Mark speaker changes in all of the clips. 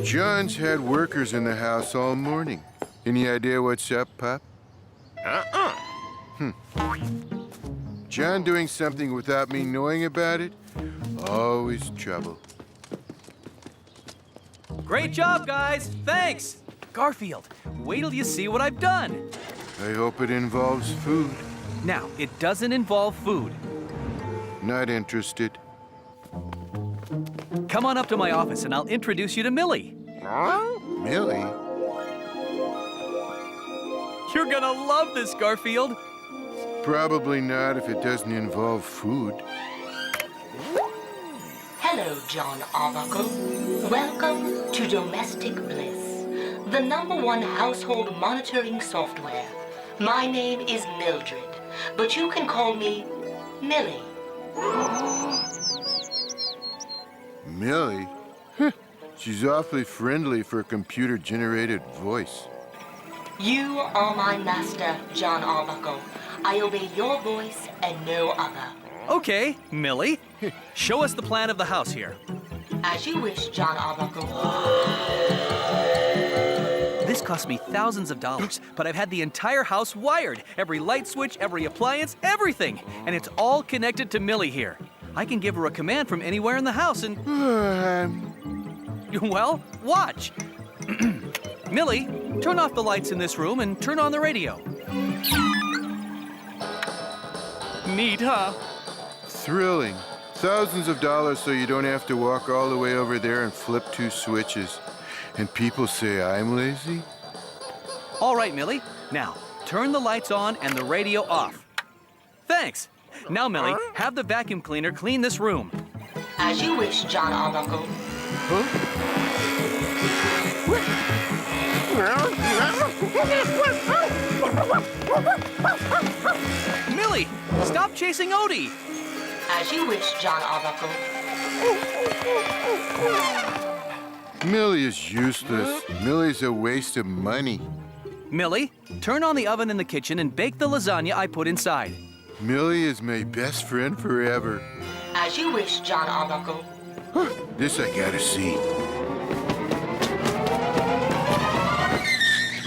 Speaker 1: John's had workers in the house all morning. Any idea what's up, Pop? John doing something without me knowing about it? Always trouble.
Speaker 2: Great job, guys! Thanks! Garfield, wait till you see what I've done.
Speaker 1: I hope it involves food.
Speaker 2: Now, it doesn't involve food.
Speaker 1: Not interested.
Speaker 2: Come on up to my office and I'll introduce you to Millie.
Speaker 1: Millie?
Speaker 2: You're gonna love this, Garfield.
Speaker 1: Probably not if it doesn't involve food.
Speaker 3: Hello, John Arbuckle. Welcome to Domestic Bliss, the #1 household monitoring software. My name is Mildred, but you can call me Millie.
Speaker 1: Millie? She's awfully friendly for a computer-generated voice.
Speaker 3: You are my master, John Arbuckle. I obey your voice and no other.
Speaker 2: Okay, Millie. Show us the plan of the house here.
Speaker 3: As you wish, John Arbuckle.
Speaker 2: This cost me thousands of dollars, but I've had the entire house wired. Every light switch, every appliance, everything. And it's all connected to Millie here. I can give her a command from anywhere in the house and... Well, watch. Millie, turn off the lights in this room and turn on the radio. Neat, huh?
Speaker 1: Thrilling. Thousands of dollars so you don't have to walk all the way over there and flip 2 switches. And people say I'm lazy?
Speaker 2: All right, Millie. Now, turn the lights on and the radio off. Thanks. Now, Millie, have the vacuum cleaner clean this room.
Speaker 3: As you wish, John Arbuckle.
Speaker 2: Millie, stop chasing Odie.
Speaker 3: As you wish, John Arbuckle.
Speaker 1: Millie is useless. Millie's a waste of money.
Speaker 2: Millie, turn on the oven in the kitchen and bake the lasagna I put inside.
Speaker 1: Millie is my best friend forever.
Speaker 3: As you wish, John Arbuckle.
Speaker 1: This I gotta see.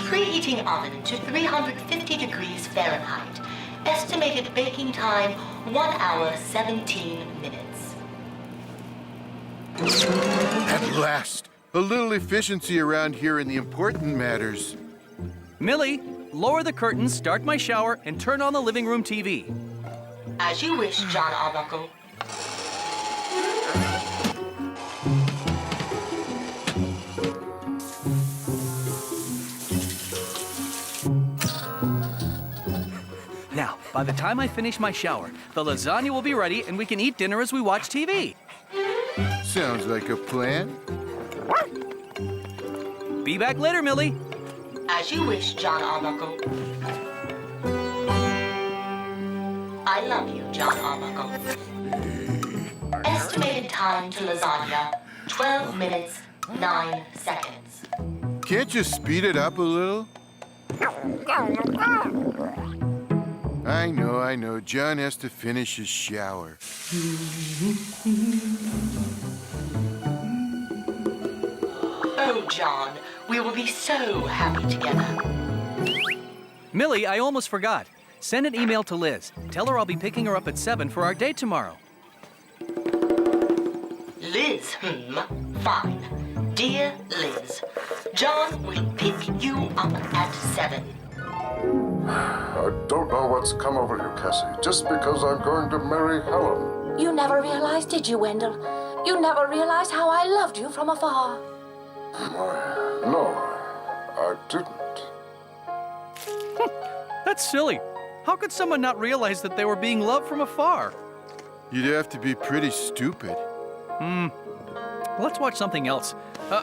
Speaker 3: Preheating oven to 350 degrees Fahrenheit. Estimated baking time, 1 hour, 17 minutes.
Speaker 1: At last, a little efficiency around here in the important matters.
Speaker 2: Millie, lower the curtains, start my shower, and turn on the living room TV.
Speaker 3: As you wish, John Arbuckle.
Speaker 2: Now, by the time I finish my shower, the lasagna will be ready and we can eat dinner as we watch TV.
Speaker 1: Sounds like a plan.
Speaker 2: Be back later, Millie.
Speaker 3: As you wish, John Arbuckle. I love you, John Arbuckle. Estimated time to lasagna, 12 minutes, 9 seconds.
Speaker 1: Can't you speed it up a little? I know. John has to finish his shower.
Speaker 3: Oh, John, we will be so happy together.
Speaker 2: Millie, I almost forgot. Send an email to Liz. Tell her I'll be picking her up at 7 for our date tomorrow.
Speaker 3: Liz, fine. Dear Liz, John will pick you up at 7.
Speaker 4: I don't know what's come over you, Cassie, just because I'm going to marry Helen.
Speaker 5: You never realized, did you, Wendell? You never realized how I loved you from afar.
Speaker 4: No, I didn't.
Speaker 2: That's silly. How could someone not realize that they were being loved from afar?
Speaker 1: You'd have to be pretty stupid.
Speaker 2: Let's watch something else.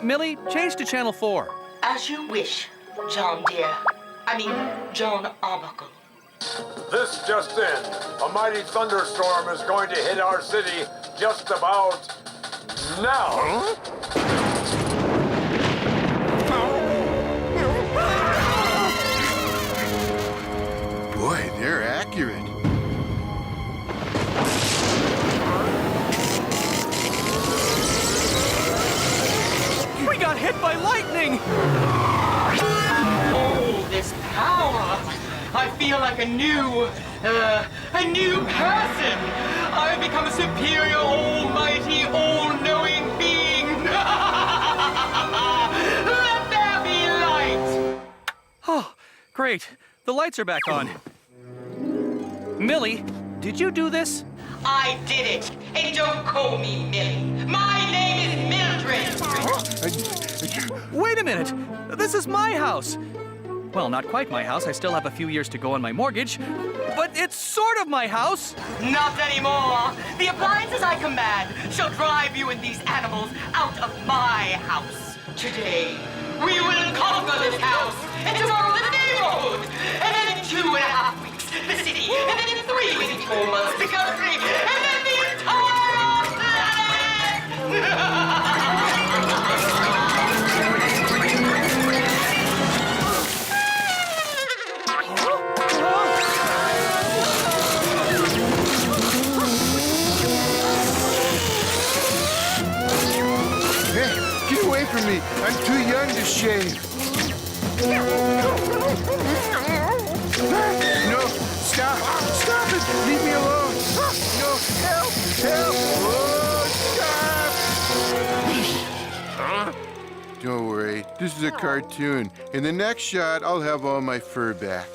Speaker 2: Millie, change to channel 4.
Speaker 3: As you wish, John dear. John Arbuckle.
Speaker 6: This just in. A mighty thunderstorm is going to hit our city just about now.
Speaker 1: Boy, they're accurate.
Speaker 7: feel like a new person. I've become a superior, almighty, all-knowing being. Let there be light.
Speaker 2: Oh, great. The lights are back on. Millie, did you do this?
Speaker 7: I did it. And don't call me Millie. My name is Mildred.
Speaker 2: Wait a minute. This is my house. Well, not quite my house. I still have a few years to go on my mortgage. But it's sort of my house.
Speaker 7: Not anymore. The appliances I command shall drive you and these animals out of my house. Today, we will conquer this house, and tomorrow the neighborhood, and then in 2.5 weeks, the city, and then in 3 weeks, 4 months, the country, and then the entire planet!
Speaker 1: Hey, get away from me. I'm too young to shave. No, stop. Stop it. Leave me alone. No, help. Help. Oh, stop. Don't worry. This is a cartoon. In the next shot, I'll have all my fur back.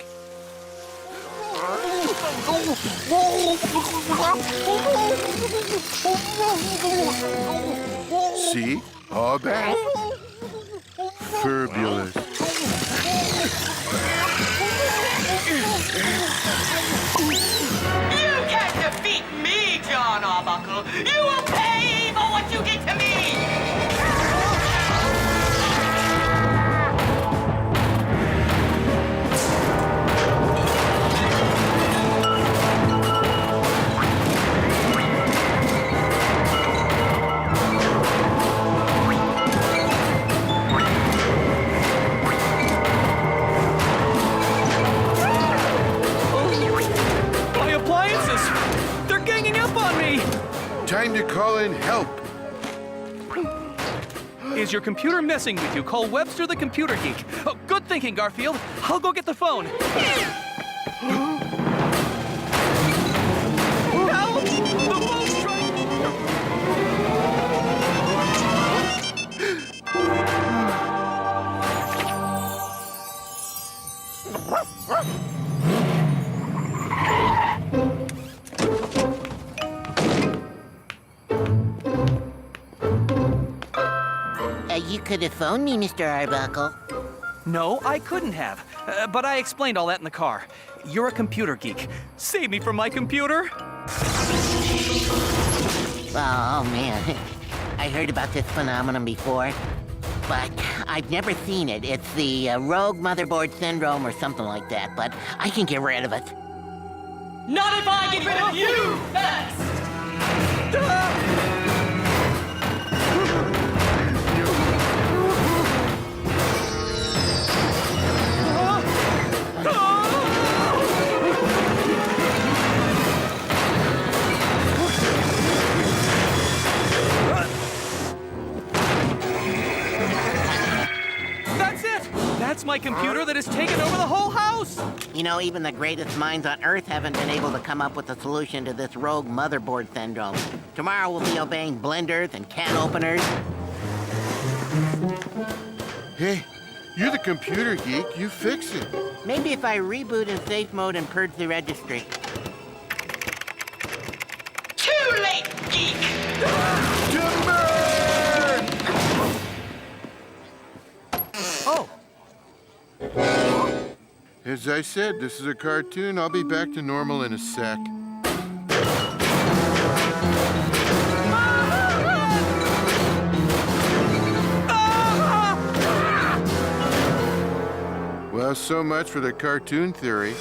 Speaker 1: See? All back. Fabulous.
Speaker 7: You can't defeat me, John Arbuckle. You will pay for what you did to me.
Speaker 2: My appliances! They're ganging up on me!
Speaker 1: Time to call in help.
Speaker 2: Is your computer messing with you? Call Webster the Computer Geek. Oh, good thinking, Garfield. I'll go get the phone. Help! The phone's trying...
Speaker 8: You could have phoned me, Mr. Arbuckle.
Speaker 2: No, I couldn't have. But I explained all that in the car. You're a computer geek. Save me from my computer.
Speaker 8: Oh, man. I heard about this phenomenon before, but I've never seen it. It's the rogue motherboard syndrome or something like that, but I can get rid of it.
Speaker 7: Not if I get rid of you first!
Speaker 2: That's it! That's my computer that has taken over the whole house!
Speaker 8: You know, even the greatest minds on Earth haven't been able to come up with a solution to this rogue motherboard syndrome. Tomorrow we'll be obeying blenders and can openers.
Speaker 1: Hey, you're the computer geek. You fix it.
Speaker 8: Maybe if I reboot in safe mode and purge the registry.
Speaker 7: Too late, geek!
Speaker 1: Timber!
Speaker 2: Oh,
Speaker 1: As I said, this is a cartoon. I'll be back to normal in a sec. Well, so much for the cartoon theory.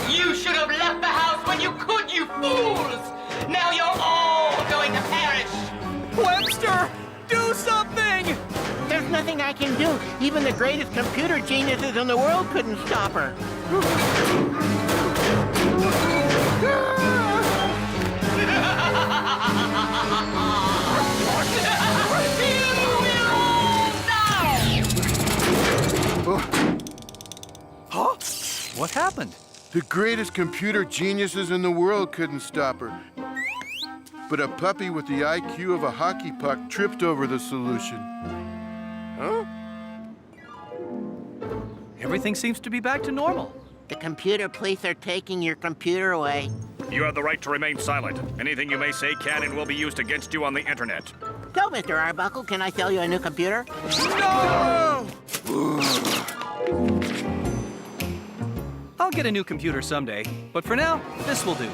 Speaker 7: You should have left the house when you could, you fools! Now you're all going to perish!
Speaker 2: Webster! Do something!
Speaker 8: There's nothing I can do. Even the greatest computer geniuses in the world couldn't stop her.
Speaker 2: What happened?
Speaker 1: The greatest computer geniuses in the world couldn't stop her. But a puppy with the IQ of a hockey puck tripped over the solution. Huh?
Speaker 2: Everything seems to be back to normal.
Speaker 8: The computer police are taking your computer away.
Speaker 9: You have the right to remain silent. Anything you may say can and will be used against you on the internet.
Speaker 8: So, Mr. Arbuckle, can I sell you a new computer?
Speaker 2: No! I'll get a new computer someday, but for now, this will do.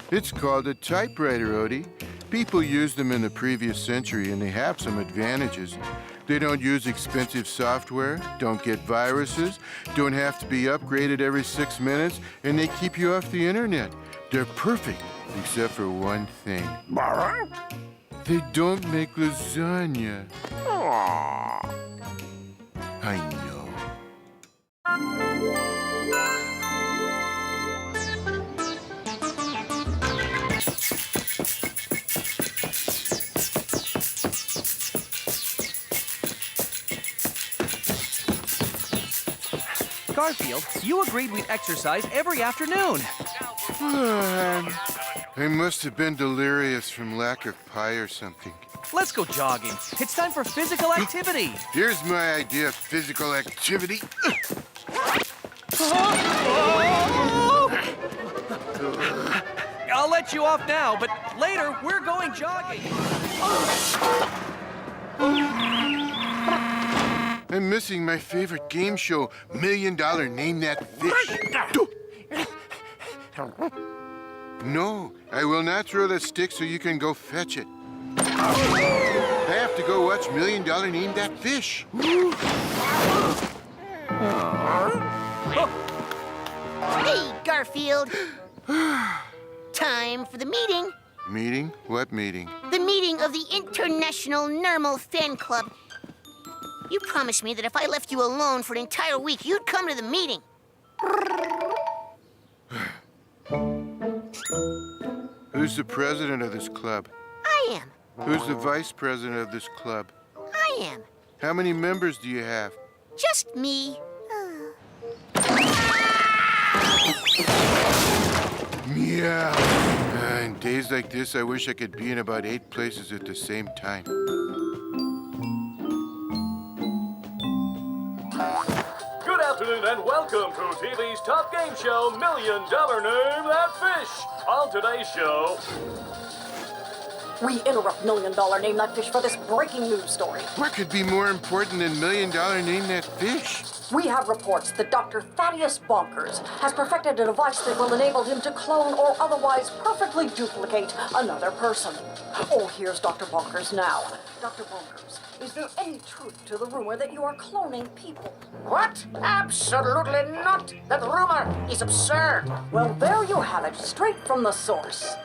Speaker 1: It's called a typewriter, Odie. People used them in the previous century, and they have some advantages. They don't use expensive software, don't get viruses, don't have to be upgraded every 6 minutes, and they keep you off the internet. They're perfect, except for one thing. They don't make lasagna. I know.
Speaker 2: Garfield, you agreed we'd exercise every afternoon.
Speaker 1: I must have been delirious from lack of pie or something.
Speaker 2: Let's go jogging. It's time for physical activity.
Speaker 1: Here's my idea of physical activity.
Speaker 2: I'll let you off now, but later we're going jogging.
Speaker 1: I'm missing my favorite game show, $1 Million Name That Fish. No, I will not throw the stick so you can go fetch it. I have to go watch $1 Million Name That Fish.
Speaker 8: Hey, Garfield. Time for the meeting.
Speaker 1: Meeting? What meeting?
Speaker 8: The meeting of the International Normal Fan Club. You promised me that if I left you alone for an entire week, you'd come to the meeting.
Speaker 1: Who's the president of this club?
Speaker 8: I am.
Speaker 1: Who's the vice president of this club?
Speaker 8: I am.
Speaker 1: How many members do you have?
Speaker 8: Just me.
Speaker 1: Meow. In days like this, I wish I could be in about 8 places at the same time.
Speaker 6: Good afternoon and welcome to TV's top game show, $1 Million Name That Fish. On today's show,
Speaker 10: we interrupt $1 Million Name That Fish for this breaking news story.
Speaker 1: What could be more important than $1 Million Name That Fish?
Speaker 10: We have reports that Dr. Thaddeus Bonkers has perfected a device that will enable him to clone or otherwise perfectly duplicate another person. Oh, here's Dr. Bonkers now. Dr. Bonkers, is there any truth to the rumor that you are cloning people?
Speaker 11: What? Absolutely not. That rumor is absurd.
Speaker 10: Well, there you have it, straight from the source.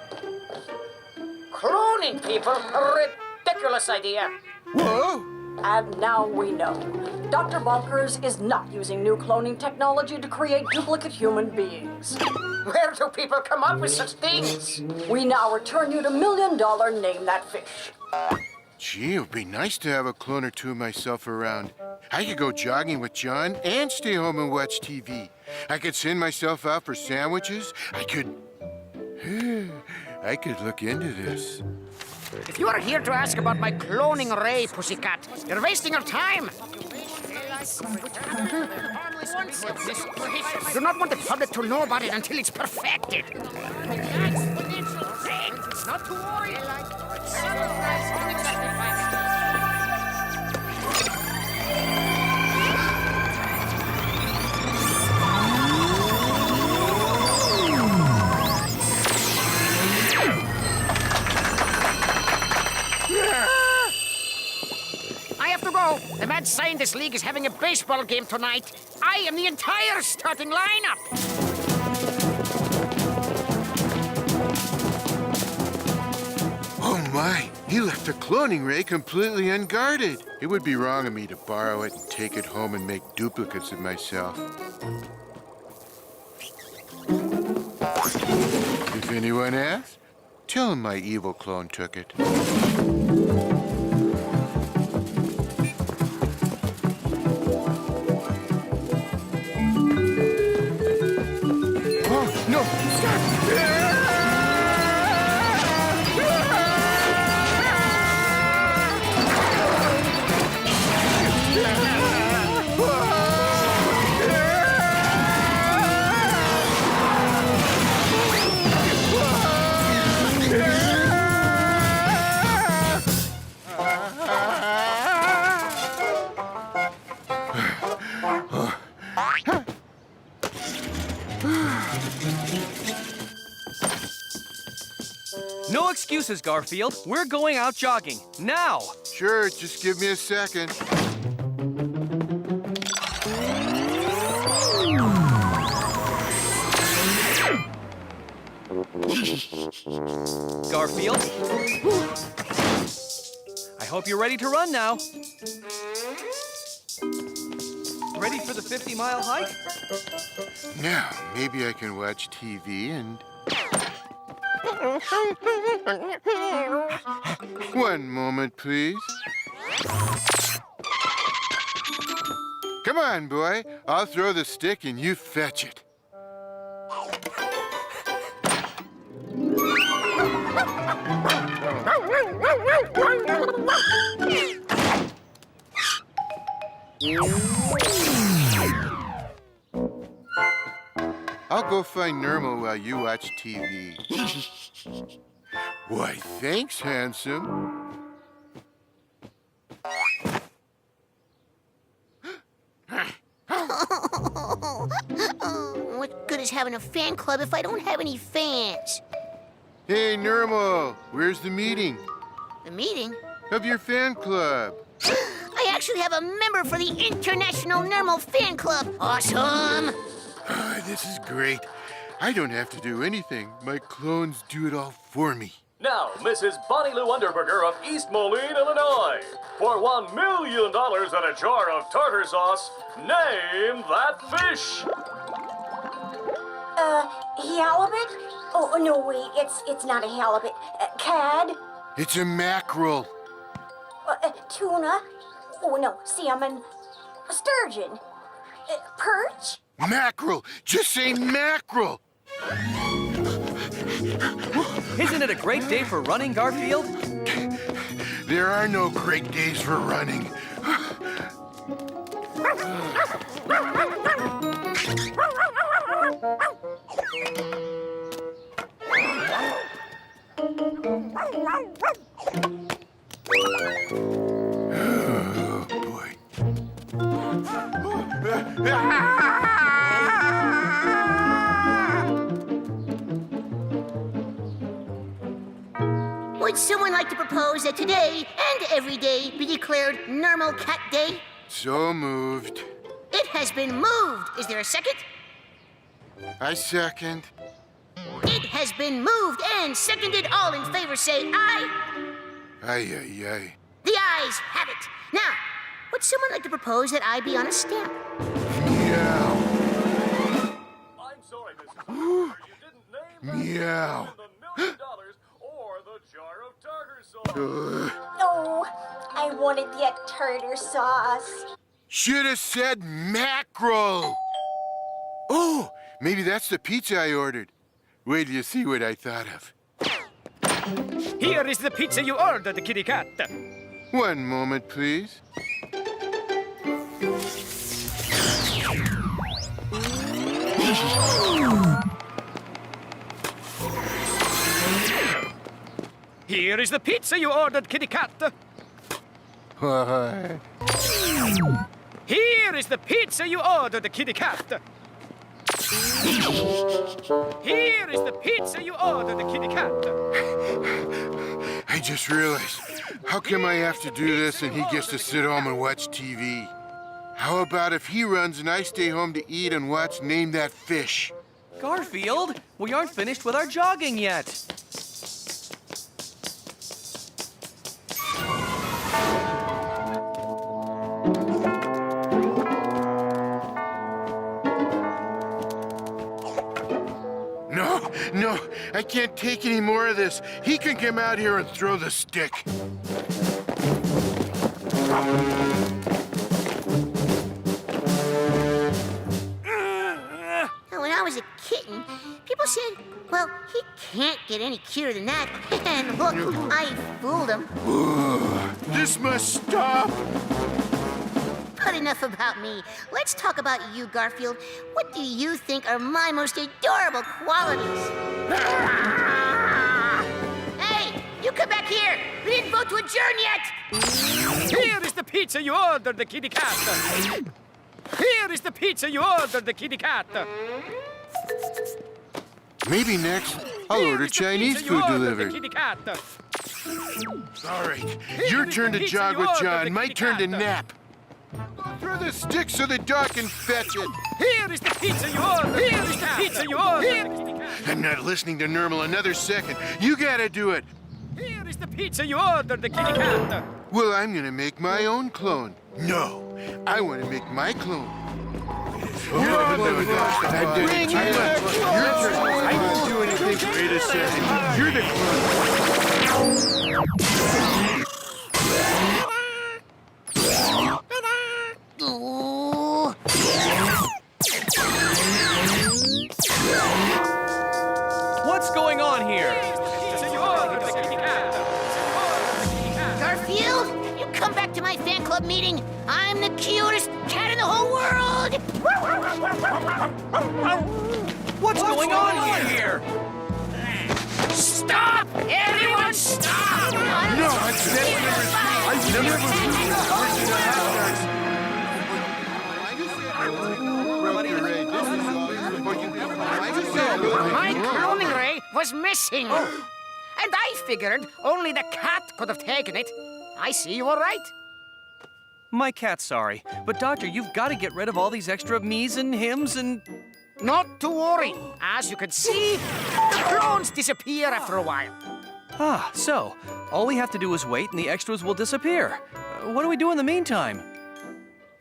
Speaker 11: Cloning people? A ridiculous idea.
Speaker 1: Whoa!
Speaker 10: And now we know. Dr. Bonkers is not using new cloning technology to create duplicate human beings.
Speaker 11: Where do people come up with such things?
Speaker 10: We now return you to $1 Million Name That Fish.
Speaker 1: Gee, it would be nice to have a clone or two of myself around. I could go jogging with John and stay home and watch TV. I could send myself out for sandwiches. I could look into this.
Speaker 11: If you are here to ask about my cloning array, pussycat, you're wasting your time. You do not want the public to know about it until it's perfected. Not to worry. I have to go. The Mad Scientist League is having a baseball game tonight. I am the entire starting lineup.
Speaker 1: Oh my, he left the cloning ray completely unguarded. It would be wrong of me to borrow it and take it home and make duplicates of myself. If anyone asks, tell him my evil clone took it.
Speaker 2: excuses, Garfield. We're going out jogging. Now!
Speaker 1: Sure, just give me a second.
Speaker 2: Garfield? I hope you're ready to run now. Ready for the 50-mile hike?
Speaker 1: Now, maybe I can watch TV and... One moment, please. Come on, boy. I'll throw the stick and you fetch it. I'll go find Nermal while you watch TV. Why, thanks, handsome.
Speaker 12: What good is having a fan club if I don't have any fans?
Speaker 1: Hey, Nermal, where's the meeting?
Speaker 12: The meeting?
Speaker 1: Of your fan club.
Speaker 12: I actually have a member for the International Nermal Fan Club. Awesome!
Speaker 1: Oh, this is great. I don't have to do anything. My clones do it all for me.
Speaker 13: Now, Mrs. Bonnie Lou Underberger of East Moline, Illinois. For $1 million and a jar of tartar sauce, name that fish.
Speaker 10: Halibut? Oh, no, wait, it's not a halibut. Cod?
Speaker 1: It's a mackerel.
Speaker 10: Tuna? Oh, no, salmon. Sturgeon? Perch?
Speaker 1: Mackerel! Just say mackerel!
Speaker 2: Isn't it a great day for running, Garfield?
Speaker 1: There are no great days for running. Oh, boy.
Speaker 12: Would someone like to propose that today and every day be declared Normal Cat Day?
Speaker 1: So moved.
Speaker 12: It has been moved. Is there a second?
Speaker 1: I second.
Speaker 12: It has been moved and seconded. All in favor say aye.
Speaker 1: Aye, aye, aye.
Speaker 12: The ayes have it. Now, would someone like to propose that I be on a stamp?
Speaker 1: Meow.
Speaker 13: I'm sorry, Mrs. Underberger, you didn't name
Speaker 1: Meow.
Speaker 13: the $1 million or the jar of tartar sauce.
Speaker 10: Oh, I wanted that tartar sauce.
Speaker 1: Should have said mackerel. Oh, maybe that's the pizza I ordered. Wait till you see what I thought of.
Speaker 11: Here is the pizza you ordered, kitty cat.
Speaker 1: One moment, please.
Speaker 11: Here is the pizza you ordered, kitty cat.
Speaker 1: Why?
Speaker 11: Here is the pizza you ordered, kitty cat. Here is the pizza you ordered, kitty cat.
Speaker 1: I just realized, how come I have to do this and he gets to sit home and watch TV? How about if he runs and I stay home to eat and watch Name That Fish?
Speaker 2: Garfield, we aren't finished with our jogging yet.
Speaker 1: No, I can't take any more of this. He can come out here and throw the stick.
Speaker 12: When I was a kitten, people said, well, he can't get any cuter than that. And look, I fooled them.
Speaker 1: This must stop.
Speaker 12: But enough about me. Let's talk about you, Garfield. What do you think are my most adorable qualities? Hey, you come back here. We didn't vote to adjourn yet.
Speaker 11: Here is the pizza you ordered, the kitty cat. Here is the pizza you ordered, the kitty cat.
Speaker 1: Maybe next I'll order Chinese food delivered.
Speaker 11: Kitty cat.
Speaker 1: All right, your turn to jog with John, my turn to nap. Throw the stick so the dog can fetch it.
Speaker 11: Here is the pizza you ordered. Here is the pizza you ordered.
Speaker 1: I'm not listening to Normal another second. You gotta do it.
Speaker 11: Here is the pizza you ordered, the kitty cat.
Speaker 1: Well, I'm gonna make my own clone. No, I want to make my clone. You're the one with I did it. Your turn. I didn't do anything. Wait a second. You're the clone.
Speaker 2: What's going on here?
Speaker 12: Garfield, you come back to my fan club meeting. I'm the cutest cat in the whole world.
Speaker 2: What's going on here?
Speaker 11: Stop! Everyone stop!
Speaker 1: No, I've never
Speaker 11: My cloning ray was missing. And I figured only the cat could have taken it. I see you were right.
Speaker 2: My cat's sorry, but Doctor, you've got to get rid of all these extra me's and hims and...
Speaker 11: Not to worry. As you can see, the clones disappear after a while.
Speaker 2: Ah, so all we have to do is wait and the extras will disappear. What do we do in the meantime?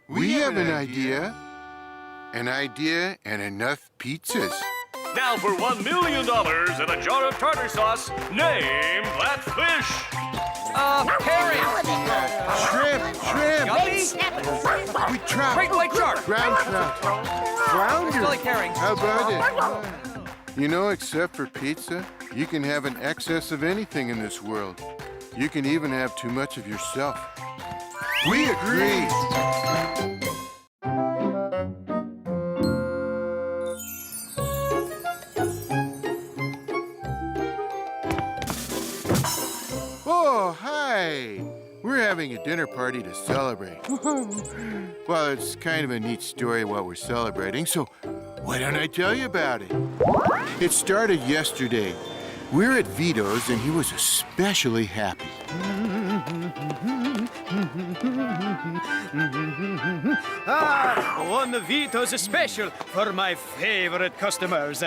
Speaker 1: We have an idea. An idea and enough pizzas.
Speaker 13: Now for $1 million and a jar of tartar sauce, name that fish.
Speaker 2: Herring.
Speaker 1: Shrimp.
Speaker 2: Guppy.
Speaker 1: We trout.
Speaker 2: Great white shark.
Speaker 1: Ground trout. Flounder.
Speaker 2: I like herring.
Speaker 1: How about it? You know, except for pizza, you can have an excess of anything in this world. You can even have too much of yourself. We agree. Oh, hi. We're having a dinner party to celebrate. Well, it's kind of a neat story what we're celebrating, so why don't I tell you about it? It started yesterday. We're at Vito's, and he was especially happy.
Speaker 11: One Vito's special for my favorite customers.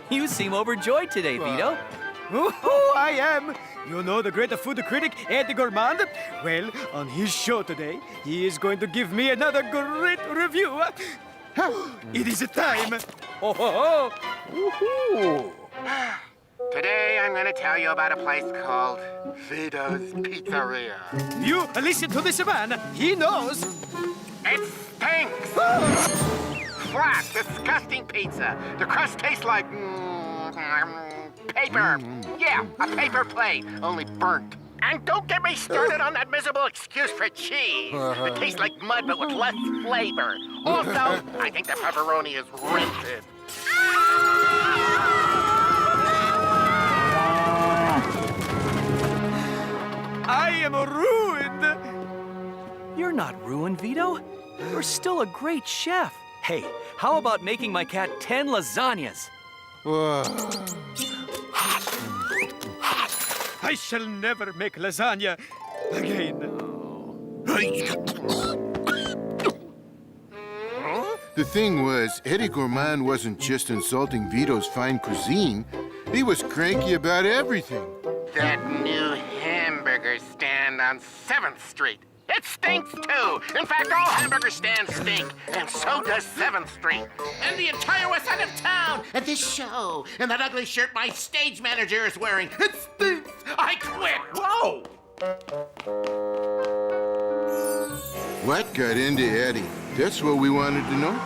Speaker 2: You seem overjoyed today, Vito.
Speaker 11: Oh, I am. You know the great food critic, Eddie Gourmand? Well, on his show today, he is going to give me another great review. It is time. Oh,
Speaker 14: Today, I'm going to tell you about a place called Vito's Pizzeria.
Speaker 11: You listen to this man. He knows.
Speaker 14: It stinks. Flat, disgusting pizza. The crust tastes like paper. Yeah, a paper plate, only burnt. And don't get me started on that miserable excuse for cheese. It tastes like mud, but with less flavor. Also, I think the pepperoni is rented.
Speaker 11: I am ruined.
Speaker 2: You're not ruined, Vito. You're still a great chef. Hey, how about making my cat 10 lasagnas?
Speaker 11: I shall never make lasagna again.
Speaker 1: The thing was, Eddie Gourmand wasn't just insulting Vito's fine cuisine. He was cranky about everything.
Speaker 14: That new hamburger stand on 7th Street. It stinks, too. In fact, all hamburger stands stink, and so does 7th Street. And the entire west side of town. And this show. And that ugly shirt my stage manager is wearing. It stinks. I quit. Whoa!
Speaker 1: What got into Eddie? That's what we wanted to know.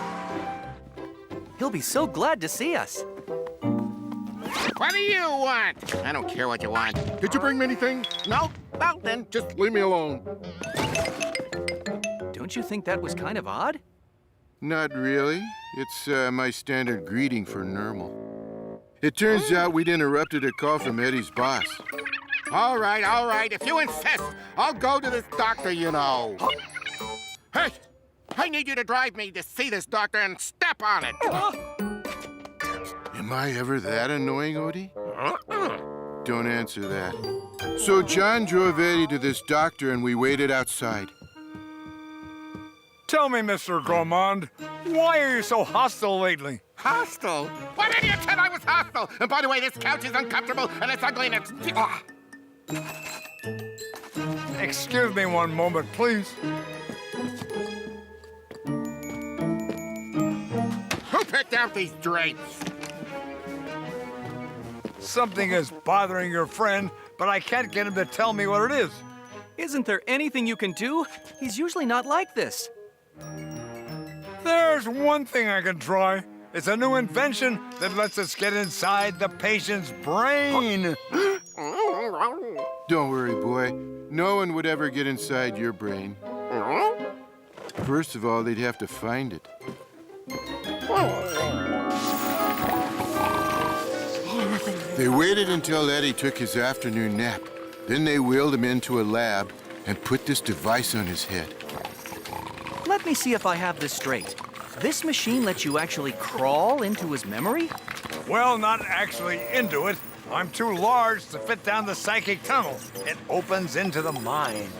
Speaker 2: He'll be so glad to see us.
Speaker 14: What do you want? I don't care what you want. Did you bring me anything? No? Well, then just leave me alone.
Speaker 2: Don't you think that was kind of odd?
Speaker 1: Not really. It's my standard greeting for normal. It turns out we'd interrupted a call from Eddie's boss.
Speaker 14: All right. If you insist, I'll go to this doctor, you know. Hey, I need you to drive me to see this doctor and step on it.
Speaker 1: Am I ever that annoying, Odie? Don't answer that. So John drove Eddie to this doctor and we waited outside.
Speaker 6: Tell me, Mr. Gourmand, why are you so hostile lately?
Speaker 14: Hostile? What idiot said I was hostile? And by the way, this couch is uncomfortable and it's ugly and it's...
Speaker 6: Excuse me one moment, please.
Speaker 14: Who picked out these drapes?
Speaker 6: Something is bothering your friend, but I can't get him to tell me what it is.
Speaker 2: Isn't there anything you can do? He's usually not like this.
Speaker 6: There's one thing I can try. It's a new invention that lets us get inside the patient's brain.
Speaker 1: Don't worry, boy. No one would ever get inside your brain. First of all, they'd have to find it. They waited until Eddie took his afternoon nap. Then they wheeled him into a lab and put this device on his head.
Speaker 2: Let me see if I have this straight. This machine lets you actually crawl into his memory?
Speaker 6: Well, not actually into it. I'm too large to fit down the psychic tunnel. It opens into the mind.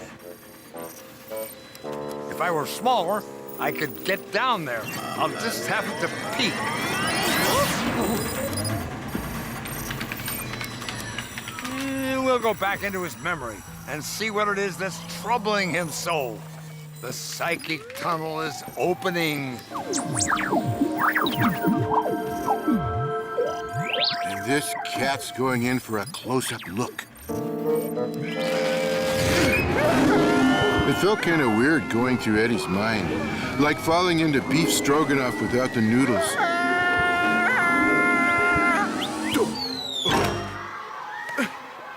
Speaker 6: If I were smaller, I could get down there. I'll just have to peek. We'll go back into his memory and see what it is that's troubling him so. The psychic tunnel is opening.
Speaker 1: And this cat's going in for a close-up look. It felt kind of weird going through Eddie's mind, like falling into beef stroganoff without the noodles.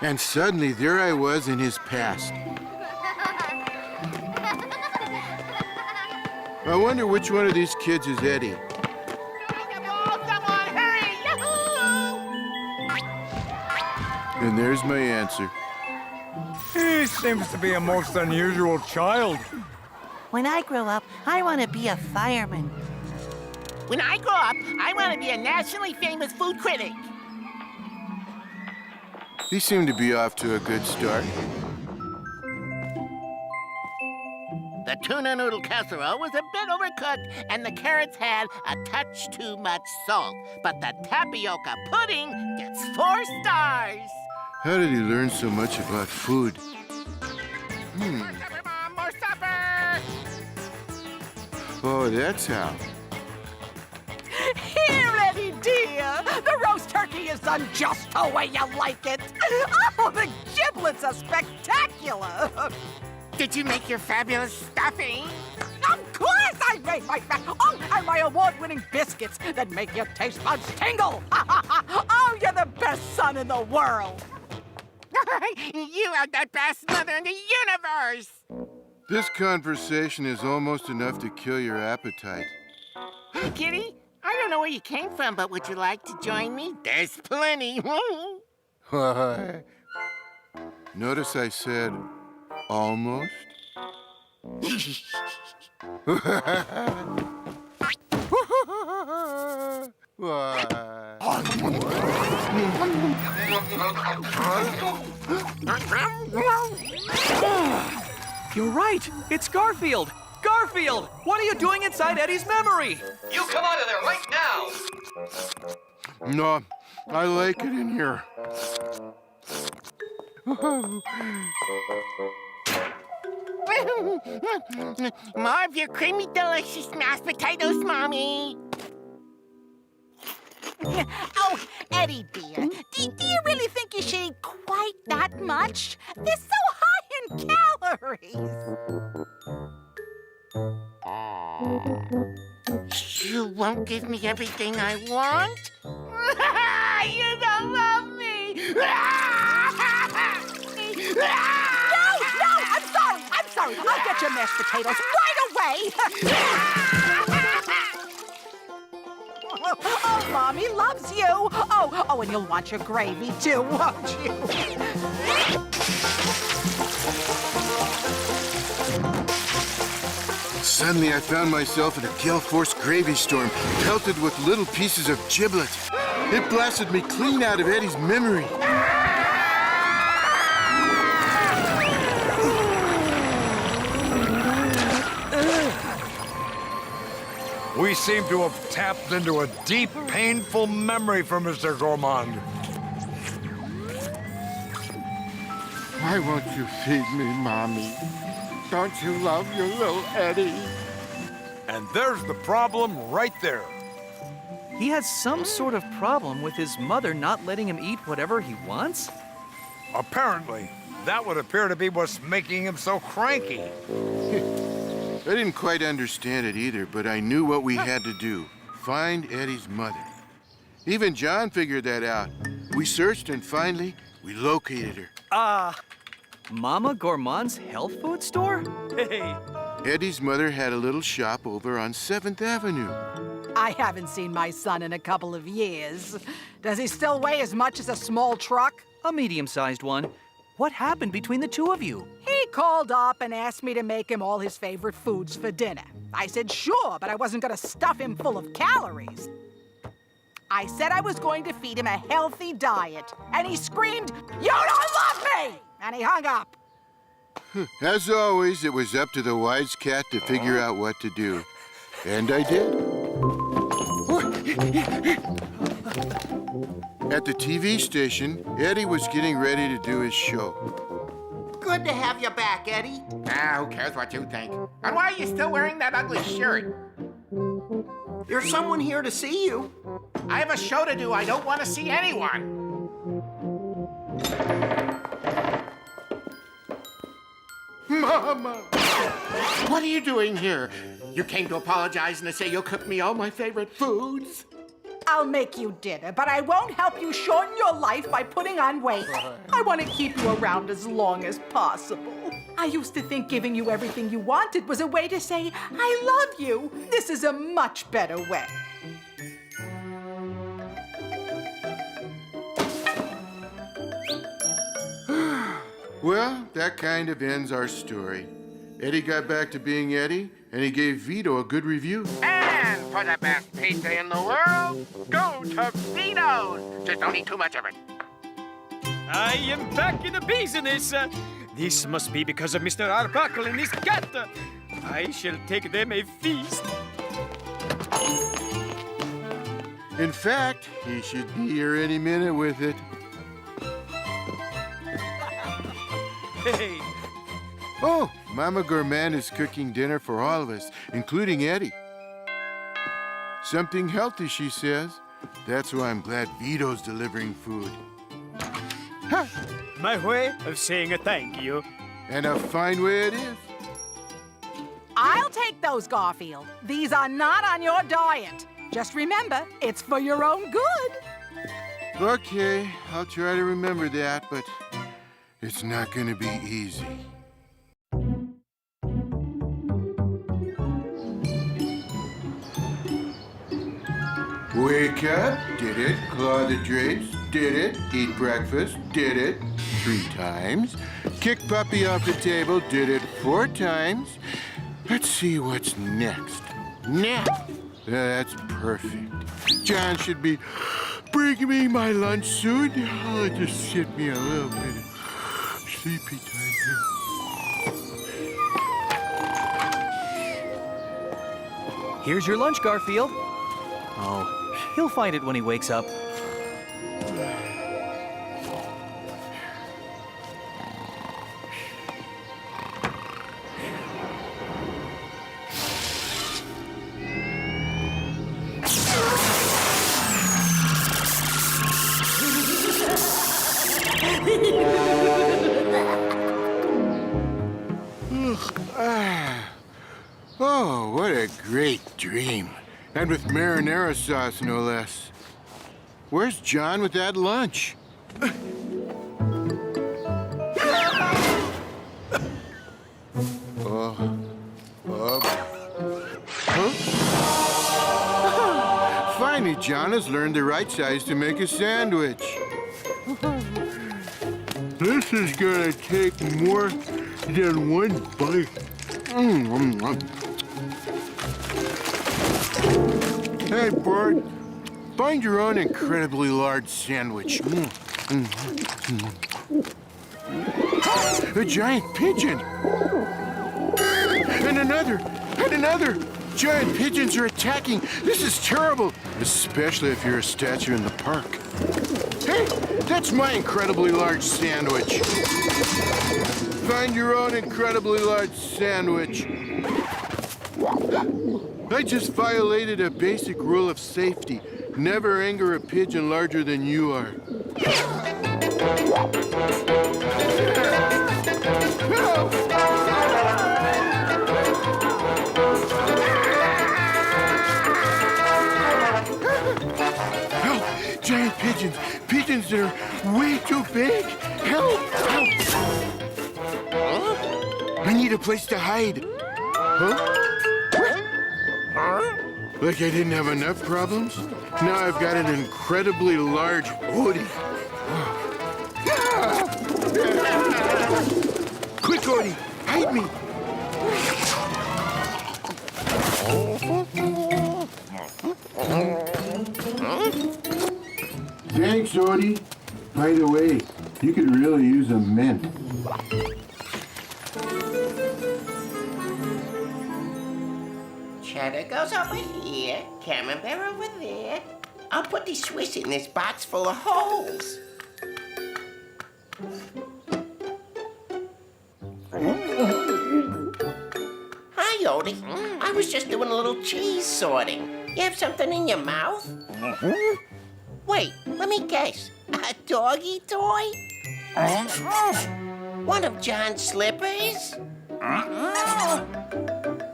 Speaker 1: And suddenly, there I was in his past. I wonder which one of these kids is Eddie. And there's my answer.
Speaker 6: He seems to be a most unusual child.
Speaker 12: When I grow up, I want to be a fireman.
Speaker 8: When I grow up, I want to be a nationally famous food critic.
Speaker 1: He seemed to be off to a good start.
Speaker 8: The tuna noodle casserole was a bit overcooked, and the carrots had a touch too much salt. But the tapioca pudding gets 4 stars.
Speaker 1: How did he learn so much about food?
Speaker 8: More supper, Mom! More supper!
Speaker 1: Oh, that's how.
Speaker 7: Here, Eddie dear! The roast turkey is done just the way you like it! Oh, the giblets are spectacular!
Speaker 14: Did you make your fabulous stuffing?
Speaker 7: Of course I made my and my award-winning biscuits that make your taste buds tingle! Oh, you're the best son in the world!
Speaker 14: You are the best mother in the universe!
Speaker 1: This conversation is almost enough to kill your appetite.
Speaker 14: Hey, Kitty, I don't know where you came from, but would you like to join me? There's plenty.
Speaker 1: Why? Notice I said almost.
Speaker 2: You're right. It's Garfield. Garfield, what are you doing inside Eddie's memory?
Speaker 15: You come out of there right now!
Speaker 1: No, I like it in here.
Speaker 14: More of your creamy, delicious mashed potatoes, Mommy.
Speaker 7: Oh, Eddie dear, do you really think you should eat quite that much? They're so high in calories.
Speaker 14: You won't give me everything I want? You don't love me!
Speaker 7: No, I'm sorry. I'll get your mashed potatoes right away. Oh, Mommy loves you. Oh, and you'll want your gravy too, won't you?
Speaker 1: Suddenly, I found myself in a gale force gravy storm, pelted with little pieces of giblet. It blasted me clean out of Eddie's memory.
Speaker 6: We seem to have tapped into a deep, painful memory for Mr. Gourmand.
Speaker 15: Why won't you feed me, Mommy? Don't you love your little Eddie?
Speaker 6: And there's the problem right there.
Speaker 2: He has some sort of problem with his mother not letting him eat whatever he wants?
Speaker 6: Apparently, that would appear to be what's making him so cranky.
Speaker 1: I didn't quite understand it either, but I knew what we had to do. Find Eddie's mother. Even John figured that out. We searched and finally, we located her.
Speaker 2: Mama Gourmand's health food store? Hey.
Speaker 1: Eddie's mother had a little shop over on 7th Avenue.
Speaker 16: I haven't seen my son in a couple of years. Does he still weigh as much as a small truck?
Speaker 2: A medium-sized one. What happened between the two of you?
Speaker 16: He called up and asked me to make him all his favorite foods for dinner. I said sure, but I wasn't going to stuff him full of calories. I said I was going to feed him a healthy diet, and he screamed, "You don't love me!" And he hung up.
Speaker 1: As always, it was up to the wise cat to figure out what to do. And I did. At the TV station, Eddie was getting ready to do his show.
Speaker 14: Good to have you back, Eddie. Who cares what you think? And why are you still wearing that ugly shirt? There's someone here to see you. I have a show to do. I don't want to see anyone.
Speaker 15: Mama!
Speaker 14: What are you doing here? You came to apologize and to say you'll cook me all my favorite foods?
Speaker 16: I'll make you dinner, but I won't help you shorten your life by putting on weight. I want to keep you around as long as possible. I used to think giving you everything you wanted was a way to say, I love you. This is a much better way.
Speaker 1: Well, that kind of ends our story. Eddie got back to being Eddie, and he gave Vito a good review.
Speaker 14: And for the best pizza in the world, go to Vito's. Just don't eat too much of it.
Speaker 11: I am back in the business. This must be because of Mr. Arbuckle and his cat. I shall take them a feast.
Speaker 1: In fact, he should be here any minute with it.
Speaker 11: Hey.
Speaker 1: Oh, Mama Gourmand is cooking dinner for all of us, including Eddie. Something healthy, she says. That's why I'm glad Vito's delivering food.
Speaker 11: Ha! My way of saying a thank you.
Speaker 1: And a fine way it is.
Speaker 16: I'll take those, Garfield. These are not on your diet. Just remember, it's for your own good.
Speaker 1: Okay, I'll try to remember that, but it's not going to be easy. Wake up, did it. Claw the drapes, did it. Eat breakfast, did it. 3 times. Kick puppy off the table, did it 4 times. Let's see what's next. Nap. That's perfect. John should be bringing me my lunch soon. Oh, just get me a little bit of sleepy time here.
Speaker 2: Here's your lunch, Garfield. Oh, he'll find it when he wakes up.
Speaker 1: Oh, what a great dream. And with marinara sauce, no less. Where's John with that lunch? Finally, John has learned the right size to make a sandwich. This is gonna take more than one bite. Hey, Bert, Find your own incredibly large sandwich. A giant pigeon. And another. Giant pigeons are attacking. This is terrible, especially if you're a statue in the park. Hey, that's my incredibly large sandwich. Find your own incredibly large sandwich. I just violated a basic rule of safety. Never anger a pigeon larger than you are. Giant pigeons! Pigeons that are way too big! Help! Help! Huh? I need a place to hide. Huh? Like I didn't have enough problems? Now I've got an incredibly large hoodie. Quick, Odie! Hide me! Thanks, Odie. By the way, you could really use a mint.
Speaker 14: Cheddar goes over here, camembert over there. I'll put the Swiss in this box full of holes. Hi, Odie. I was just doing a little cheese sorting. You have something in your mouth? Wait, let me guess. A doggy toy? One of John's slippers?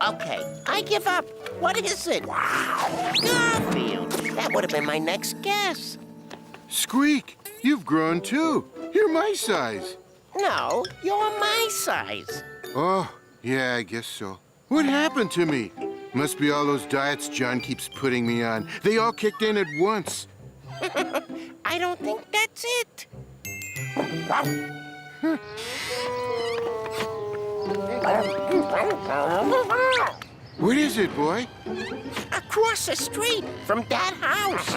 Speaker 14: Okay, I give up. What is it? Garfield. That would have been my next guess.
Speaker 1: Squeak, you've grown too. You're my size.
Speaker 14: No, you're my size.
Speaker 1: Oh, yeah, I guess so. What happened to me? Must be all those diets John keeps putting me on. They all kicked in at once.
Speaker 14: I don't think that's it.
Speaker 1: What is it, boy?
Speaker 14: Across the street from that house.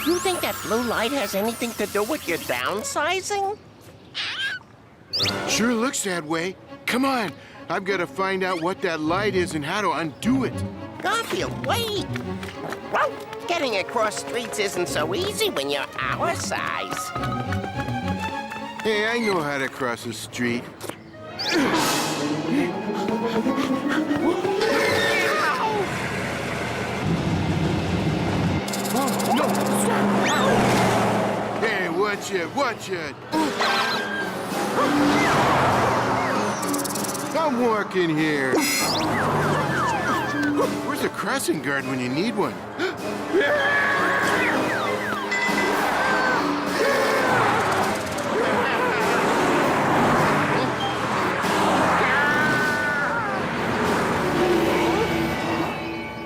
Speaker 14: You think that blue light has anything to do with your downsizing?
Speaker 1: Sure looks that way. Come on. I've got to find out what that light is and how to undo it.
Speaker 14: Garfield, wait! Getting across streets isn't so easy when you're our size.
Speaker 1: Hey, I know how to cross a street. Hey, watch it, watch it. I'm walking here. Where's a crossing guard when you need one?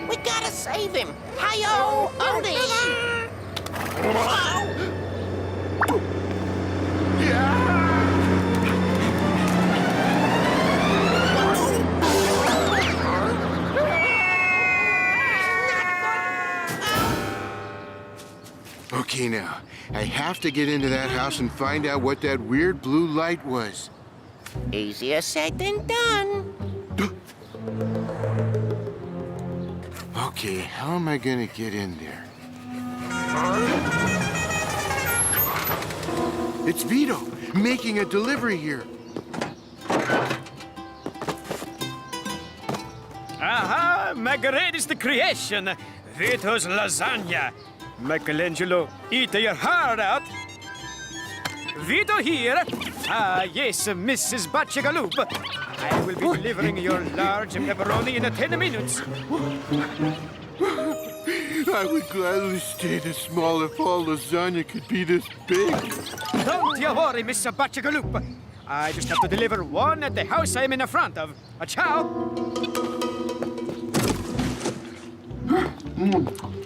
Speaker 14: We gotta save him. Hi-yo, Odie!
Speaker 1: Okay, now, I have to get into that house and find out what that weird blue light was.
Speaker 14: Easier said than done.
Speaker 1: Okay, how am I gonna get in there? It's Vito, making a delivery here.
Speaker 11: Aha! My greatest creation, Vito's lasagna. Michelangelo, eat your heart out. Vito here. Ah, yes, Mrs. Bacciagaloup. I will be delivering your large pepperoni in 10 minutes.
Speaker 1: I would gladly stay this small if all lasagna could be this big.
Speaker 11: Don't you worry, Mr. Bacciagaloup. I just have to deliver one at the house I'm in the front of. Ciao.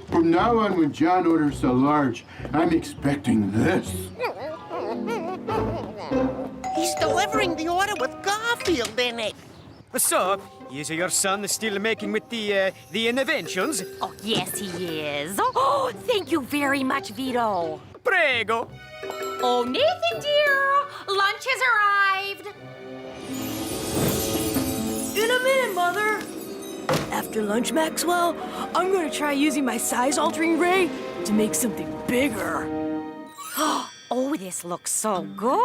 Speaker 1: From now on, when John orders a large, I'm expecting this.
Speaker 14: He's delivering the order with Garfield in it.
Speaker 11: So, is your son still making with the inventions?
Speaker 17: Oh, yes, he is. Oh, thank you very much, Vito.
Speaker 11: Prego.
Speaker 17: Oh, Nathan, dear, lunch has arrived.
Speaker 18: In a minute, Mother. After lunch, Maxwell, I'm going to try using my size-altering ray to make something bigger.
Speaker 17: Oh, this looks so good.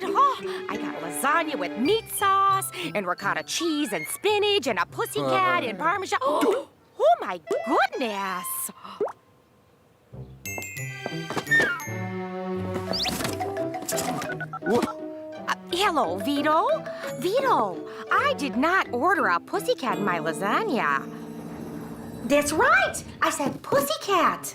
Speaker 17: Oh, I got lasagna with meat sauce and ricotta cheese and spinach and a pussycat and parmesan. Oh, my goodness. Hello, Vito. Vito, I did not order a pussycat in my lasagna. That's right. I said pussycat.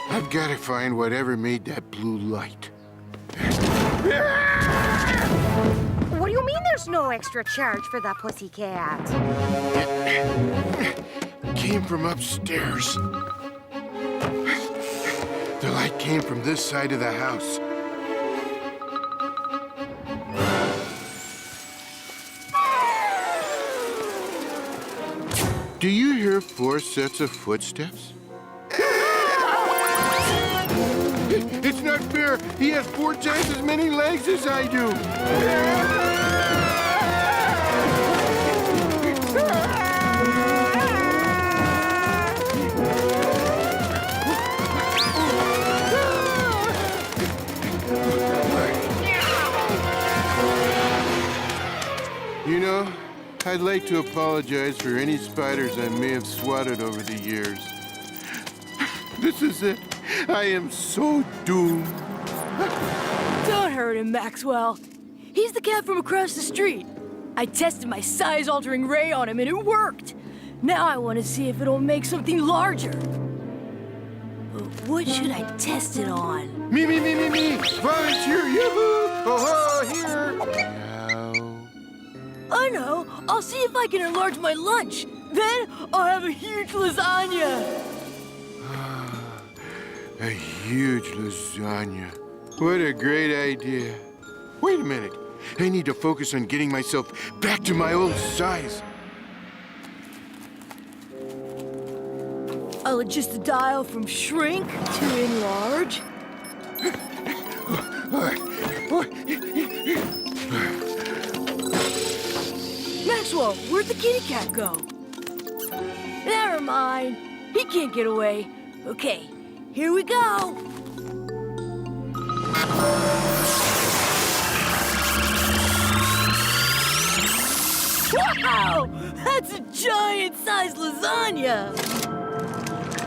Speaker 1: I've got to find whatever made that blue light.
Speaker 17: What do you mean there's no extra charge for the pussycat?
Speaker 1: Came from upstairs. The light came from this side of the house. Do you hear 4 sets of footsteps? It's not fair. He has 4 times as many legs as I do. You know, I'd like to apologize for any spiders I may have swatted over the years. This is it. I am so doomed.
Speaker 18: Don't hurt him, Maxwell. He's the cat from across the street. I tested my size-altering ray on him and it worked. Now I want to see if it'll make something larger. But what should I test it on?
Speaker 1: Me. Volunteer, yoo-hoo! Oh, here.
Speaker 18: I know. I'll see if I can enlarge my lunch. Then I'll have a huge lasagna.
Speaker 1: A huge lasagna. What a great idea. Wait a minute. I need to focus on getting myself back to my old size.
Speaker 18: I'll adjust the dial from shrink to enlarge. Maxwell, where'd the kitty cat go? Never mind. He can't get away. Okay, here we go. Wow! That's a giant-sized lasagna!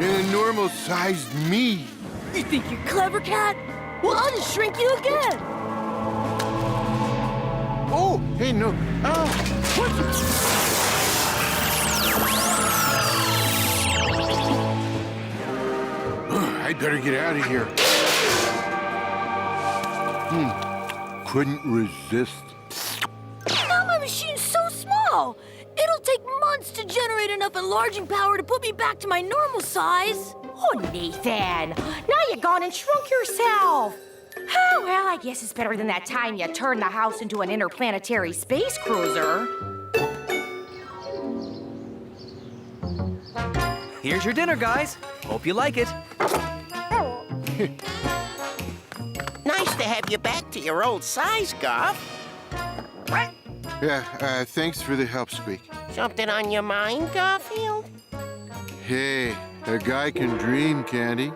Speaker 1: And a normal-sized me.
Speaker 18: You think you're clever, cat? Well, I'll just shrink you again.
Speaker 1: Oh, hey, no. Oh, what? I'd better get out of here. Couldn't resist.
Speaker 18: Now my machine's so small. It'll take months to generate enough enlarging power to put me back to my normal size.
Speaker 17: Oh, Nathan, now you've gone and shrunk yourself. Oh, well, I guess it's better than that time you turned the house into an interplanetary space cruiser.
Speaker 2: Here's your dinner, guys. Hope you like it.
Speaker 8: Nice to have you back to your old size, Garf.
Speaker 1: Yeah, thanks for the help, Squeak.
Speaker 8: Something on your mind, Garfield?
Speaker 1: Hey, a guy can dream, can't he?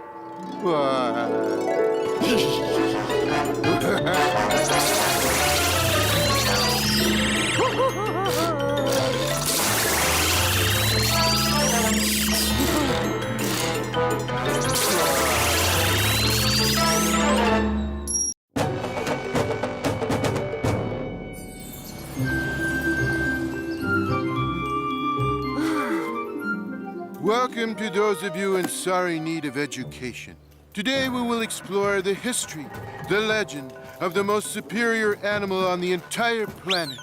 Speaker 1: Welcome to those of you in sorry need of education. Today we will explore the history, the legend of the most superior animal on the entire planet.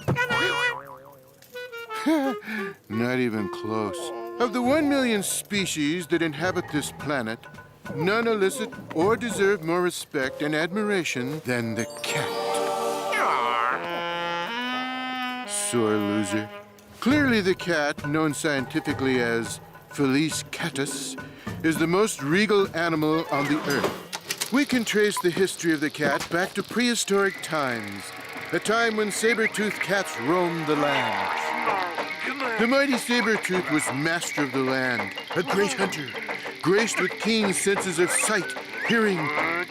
Speaker 1: Not even close. Of the 1 million species that inhabit this planet, none elicit or deserve more respect and admiration than the cat. Sore loser. Clearly the cat, known scientifically as Felis catus, is the most regal animal on the earth. We can trace the history of the cat back to prehistoric times, a time when saber-toothed cats roamed the land. The mighty saber-tooth was master of the land, a great hunter, graced with keen senses of sight, hearing,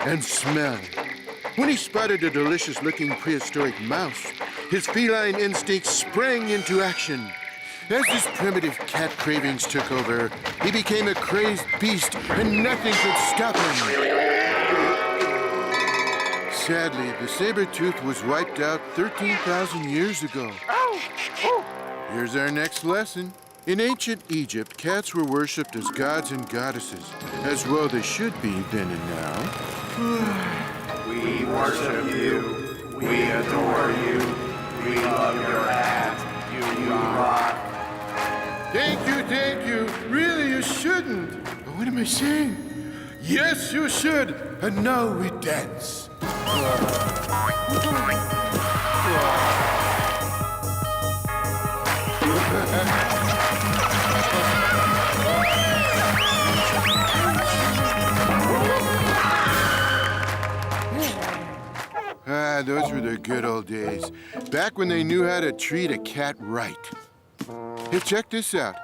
Speaker 1: and smell. When he spotted a delicious-looking prehistoric mouse, his feline instincts sprang into action. As his primitive cat cravings took over, he became a crazed beast, and nothing could stop him. Sadly, the saber-tooth was wiped out 13,000 years ago. Here's our next lesson. In ancient Egypt, cats were worshipped as gods and goddesses, as well they should be then and now.
Speaker 19: We worship you. We adore you. We love your hat. You rock.
Speaker 1: Thank you. Really, you shouldn't. But what am I saying? Yes, you should. And now we dance. Those were the good old days. Back when they knew how to treat a cat right. Hey, check this out.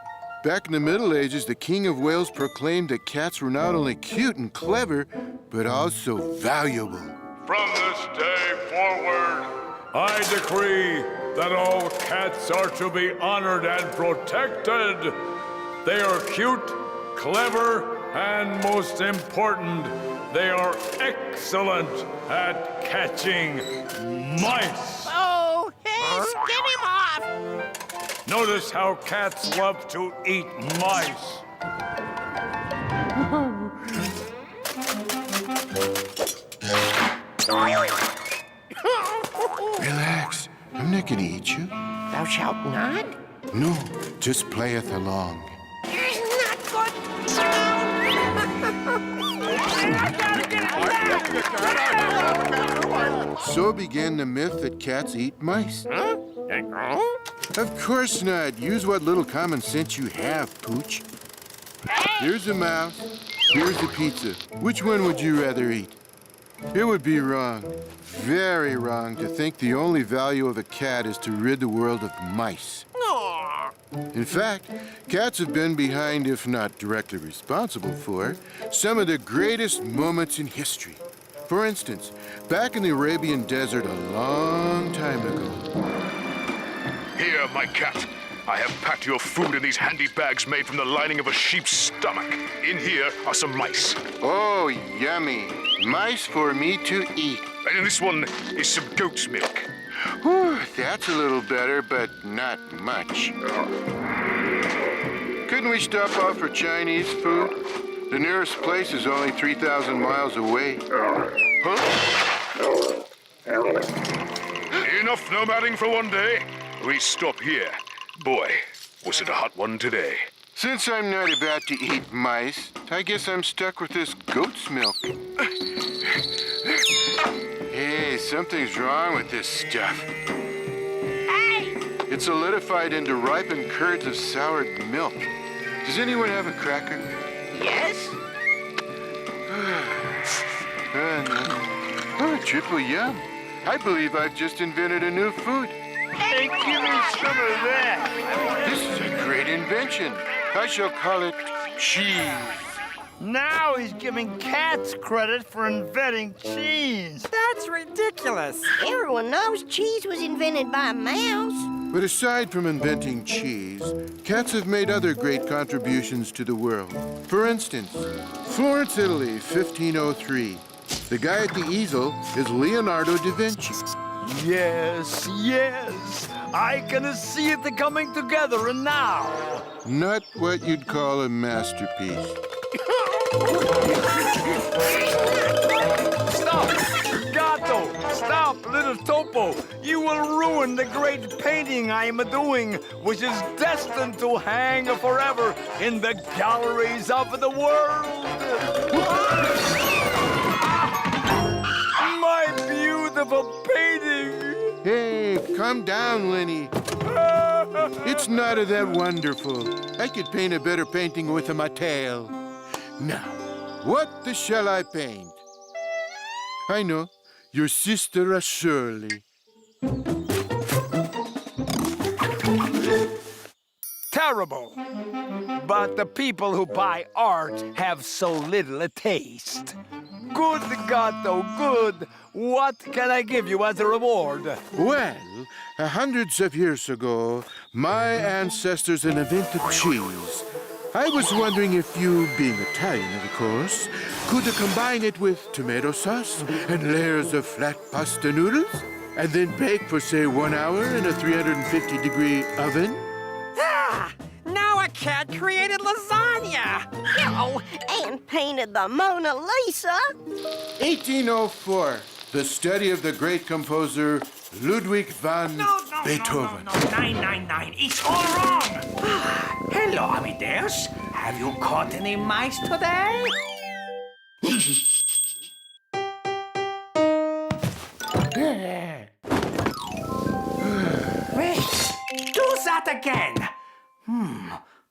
Speaker 1: Back in the Middle Ages, the King of Wales proclaimed that cats were not only cute and clever, but also valuable.
Speaker 20: From this day forward, I decree that all cats are to be honored and protected. They are cute, clever, and most important, they are excellent at catching mice.
Speaker 14: Oh, hey, get him off!
Speaker 20: Notice how cats love to eat mice.
Speaker 1: Relax. I'm not gonna eat you.
Speaker 14: Thou shalt not?
Speaker 1: No, just playeth along. So began the myth that cats eat mice.
Speaker 14: Huh?
Speaker 1: Of course not. Use what little common sense you have, Pooch. Here's a mouse. Here's a pizza. Which one would you rather eat? It would be wrong, very wrong, to think the only value of a cat is to rid the world of mice. In fact, cats have been behind, if not directly responsible for, some of the greatest moments in history. For instance, back in the Arabian desert a long time ago.
Speaker 21: Here, my cat. I have packed your food in these handy bags made from the lining of a sheep's stomach. In here are some mice.
Speaker 1: Oh, yummy. Mice for me to eat.
Speaker 21: And in this one is some goat's milk.
Speaker 1: Whew, that's a little better, but not much. Couldn't we stop off for Chinese food? The nearest place is only 3,000 miles away.
Speaker 21: Huh? Enough nomading for one day. We stop here. Boy, was it a hot one today.
Speaker 1: Since I'm not about to eat mice, I guess I'm stuck with this goat's milk. Hey, something's wrong with this stuff.
Speaker 14: Hey!
Speaker 1: It's solidified into ripened curds of soured milk. Does anyone have a cracker?
Speaker 14: Yes?
Speaker 1: Oh, triple yum. I believe I've just invented a new food.
Speaker 14: Hey, give me some of that.
Speaker 1: This is a great invention. I shall call it cheese.
Speaker 11: Now he's giving cats credit for inventing cheese.
Speaker 22: That's ridiculous.
Speaker 12: Everyone knows cheese was invented by a mouse.
Speaker 1: But aside from inventing cheese, cats have made other great contributions to the world. For instance, Florence, Italy, 1503. The guy at the easel is Leonardo da Vinci.
Speaker 11: Yes, yes. I can see it coming together and now.
Speaker 1: Not what you'd call a masterpiece.
Speaker 11: Stop! Gato! Stop, little
Speaker 6: Little Topo, you will ruin the great painting I am doing, which is destined to hang forever in the galleries of the world. My beautiful painting.
Speaker 1: Hey, calm down, Lenny. It's not that wonderful. I could paint a better painting with my tail. Now, what shall I paint? I know, your sister Shirley.
Speaker 6: Terrible. But the people who buy art have so little taste. Good God, though, good. What can I give you as a reward?
Speaker 1: Well, hundreds of years ago, my ancestors invented cheese. I was wondering if you, being Italian, of course, could combine it with tomato sauce and layers of flat pasta noodles, and then bake for, say, 1 hour in a 350-degree oven?
Speaker 5: Ah! Now a cat created lasagna!
Speaker 22: Oh, and painted the Mona Lisa!
Speaker 1: 1804, the study of the great composer Ludwig van Beethoven.
Speaker 5: No, 999. It's all wrong! Hello, Amadeus. Have you caught any mice today? Wait, do that again.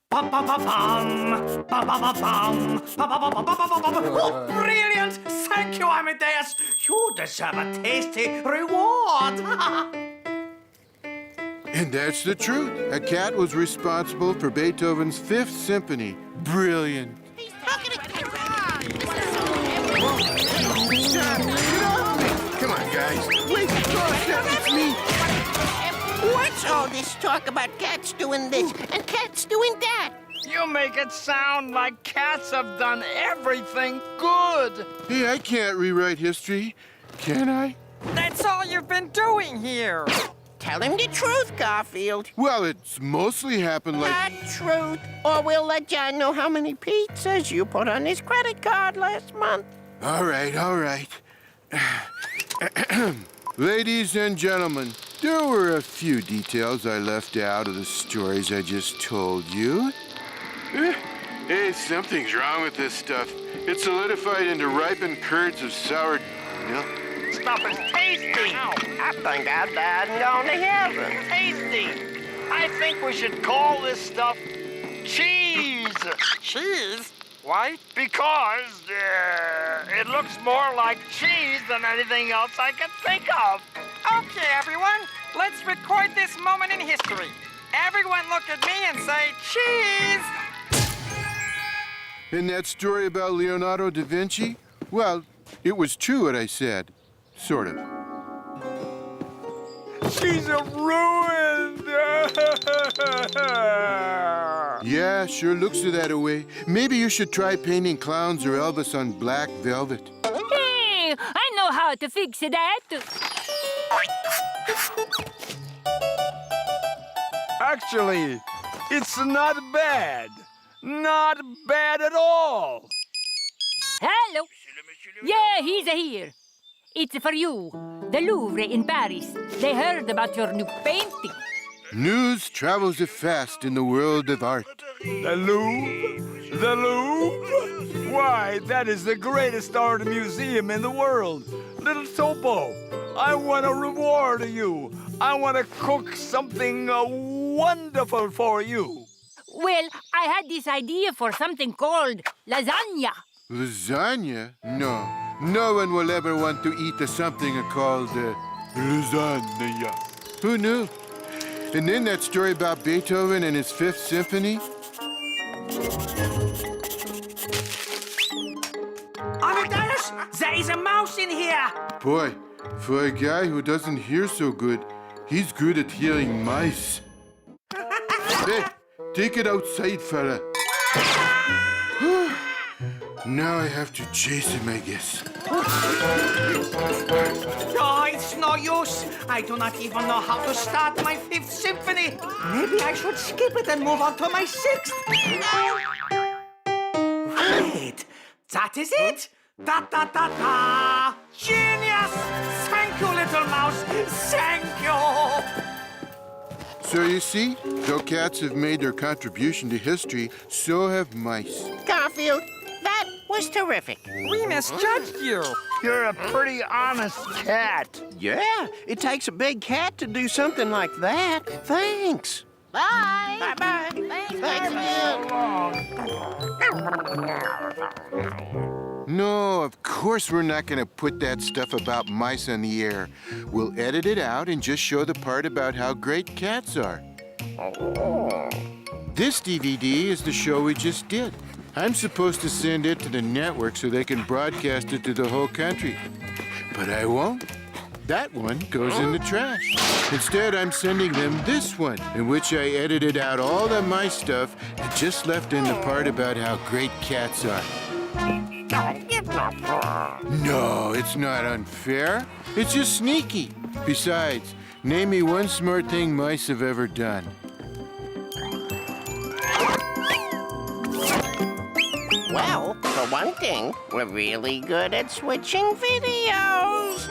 Speaker 5: Ba-ba-ba-bum, ba-ba-ba-bum, ba-ba-ba-ba-ba-ba-ba. Oh, brilliant! Thank you, Amadeus. You deserve a tasty reward.
Speaker 1: And that's the truth. A cat was responsible for Beethoven's Fifth Symphony. Brilliant.
Speaker 15: Come on, guys. Wait, it's me.
Speaker 12: What's all this talk about cats doing this and cats doing that?
Speaker 6: You make it sound like cats have done everything good.
Speaker 1: Hey, I can't rewrite history, can I?
Speaker 5: That's all you've been doing here.
Speaker 12: Tell him the truth, Garfield.
Speaker 1: Well, it's mostly happened like...
Speaker 12: Not truth, or we'll let John know how many pizzas you put on his credit card last month.
Speaker 1: All right, all right. Ladies and gentlemen, there were a few details I left out of the stories I just told you. Hey, something's wrong with this stuff. It's solidified into ripened curds of sour milk.
Speaker 14: Stuff is tasty. I think I'd die and gone to heaven.
Speaker 6: Tasty. I think we should call this stuff cheese.
Speaker 14: Cheese?
Speaker 6: Why? Because it looks more like cheese than anything else I can think of.
Speaker 5: Okay, everyone, let's record this moment in history. Everyone look at me and say, cheese!
Speaker 1: And that story about Leonardo da Vinci? Well, it was true what I said. Sort of.
Speaker 6: She's ruined!
Speaker 1: Yeah, sure looks that way. Maybe you should try painting clowns or Elvis on black velvet.
Speaker 18: Hey, I know how to fix that.
Speaker 6: Actually, it's not bad. Not bad at all.
Speaker 18: Hello. Yeah, he's here. It's for you. The Louvre in Paris. They heard about your new painting.
Speaker 1: News travels fast in the world of art.
Speaker 6: The Louvre? The Louvre? Why, that is the greatest art museum in the world. Little Topo, I want to reward you. I want to cook something wonderful for you.
Speaker 18: Well, I had this idea for something called lasagna.
Speaker 1: Lasagna? No. No one will ever want to eat something called lasagna. Who knew? And then that story about Beethoven and his Fifth Symphony.
Speaker 5: Amadeus, there is a mouse in here.
Speaker 1: Boy, for a guy who doesn't hear so good, he's good at hearing mice. Hey, take it outside, fella. Now I have to chase him, I guess.
Speaker 5: Oh, it's no use. I do not even know how to start my Fifth Symphony. Maybe I should skip it and move on to my Sixth. Wait, that is it. Da-da-da-da. Genius! Thank you, little mouse. Thank you.
Speaker 1: So you see, though cats have made their contribution to history, so have mice.
Speaker 14: Garfield, that was terrific.
Speaker 5: We misjudged you.
Speaker 6: You're a pretty honest cat.
Speaker 3: Yeah, it takes a big cat to do something like that. Thanks.
Speaker 12: Bye.
Speaker 14: Bye-bye.
Speaker 1: No, of course we're not going to put that stuff about mice on the air. We'll edit it out and just show the part about how great cats are. This DVD is the show we just did. I'm supposed to send it to the network so they can broadcast it to the whole country. But I won't. That one goes in the trash. Instead, I'm sending them this one, in which I edited out all the mice stuff and just left in the part about how great cats are. No, it's not unfair. It's just sneaky. Besides, name me one smart thing mice have ever done.
Speaker 14: Well, for one thing, we're really good at switching videos.